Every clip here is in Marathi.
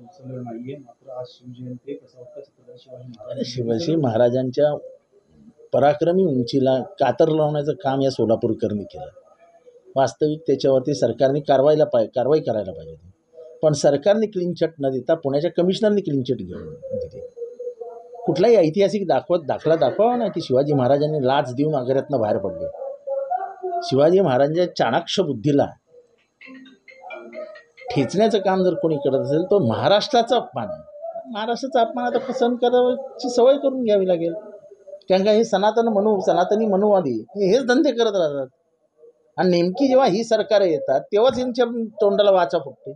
पोहोचलेलं नाहीये. मात्र आज शिवजयंती कसं वाटतं छत्रपती शिवाजी महाराज शिवाजी महाराजांच्या पराक्रमी उंचीला कातर लावण्याचं काम या सोलापूरकरांनी केलं. वास्तविक त्याच्यावरती सरकारने कारवाई करायला पाहिजे. पण सरकारने क्लीन चिट न देता पुण्याच्या कमिशनरने क्लीन चिट घेऊन दिली. कुठलाही ऐतिहासिक दाखला दाखवावा ना की शिवाजी महाराजांनी लाच देऊन आग्र्यातनं बाहेर पडले. शिवाजी महाराजांच्या चाणाक्ष बुद्धीला ठेचण्याचं काम जर कोणी करत असेल तर महाराष्ट्राचा अपमान आहे. महाराष्ट्राचा अपमान आता सहन करायची सवय करून घ्यावी लागेल. कारण का हे सनातनी मनुवादी हेच धंदे करत राहतात. आणि नेमकी जेव्हा ही सरकार येतात तेव्हाच यांच्या तोंडाला वाचा फुटते.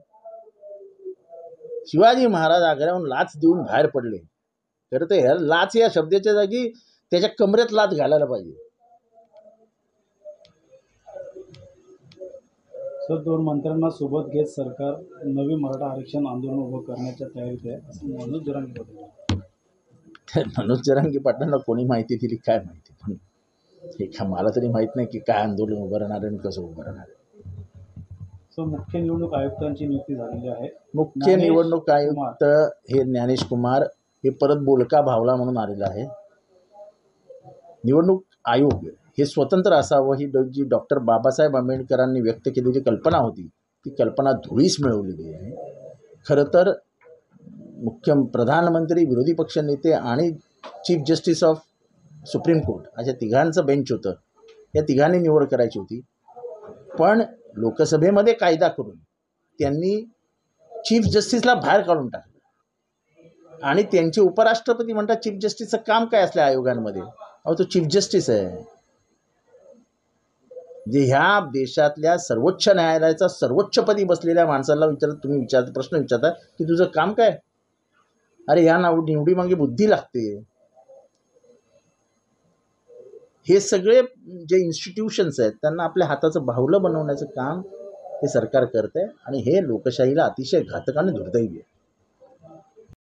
शिवाजी महाराज आग्र्याहून लाच देऊन बाहेर पडले. खरं तर ह्या लाच या शब्दाच्या जागी त्याच्या कमरेत लाच घालायला पाहिजे. सर, 2 मंत्र्यांना सोबत घेत सरकार नवी मराठा आरक्षण आंदोलन उभं करण्याच्या तयारीत आहे असं मनोज जरांगे पाटील. मनोज जरांगे पाटलांना कोणी माहिती दिली काय माहिती, पण हे का मला तरी माहित नाही की काय आंदोलन उभं राहणार आणि कसं उभं राहणार. सर, मुख्य निवडणूक आयुक्तांची नियुक्ती झालेली आहे. मुख्य निवडणूक आयुक्त हे ज्ञानेश कुमार हे परत बोलका भावला म्हणून आलेला आहे. निवडणूक आयोग हे स्वतंत्र असावं ही जी डॉक्टर बाबासाहेब आंबेडकरांनी व्यक्त केलेली कल्पना होती ती कल्पना धुळीस मिळवलेली आहे. खरं तर प्रधानमंत्री, विरोधी पक्षनेते आणि chief justice of supreme court अशा तिघांचं बेंच होतं. या तिघांनी निवड करायची होती. पण लोकसभेमध्ये कायदा करून त्यांनी चीफ जस्टिसला बाहेर काढून टाकलं आणि त्यांचे उपराष्ट्रपती म्हणतात चीफ जस्टिसचं काम काय असल्या आयोगांमध्ये. अहो, तो चीफ जस्टिस आहे. जे ह्या देशातल्या सर्वोच्च न्यायालयाचा सर्वोच्चपदी बसलेल्या माणसाला तुम्ही प्रश्न विचारता की तुझं काम काय. अरे ह्या निवडी मागे बुद्धी लागते. हे सगळे जे इन्स्टिट्यूशन्स आहेत त्यांना आपल्या हाताचं बाहुलं बनवण्याचं काम हे सरकार करत आहे आणि हे लोकशाहीला अतिशय घातक आणि दुर्दैवी आहे.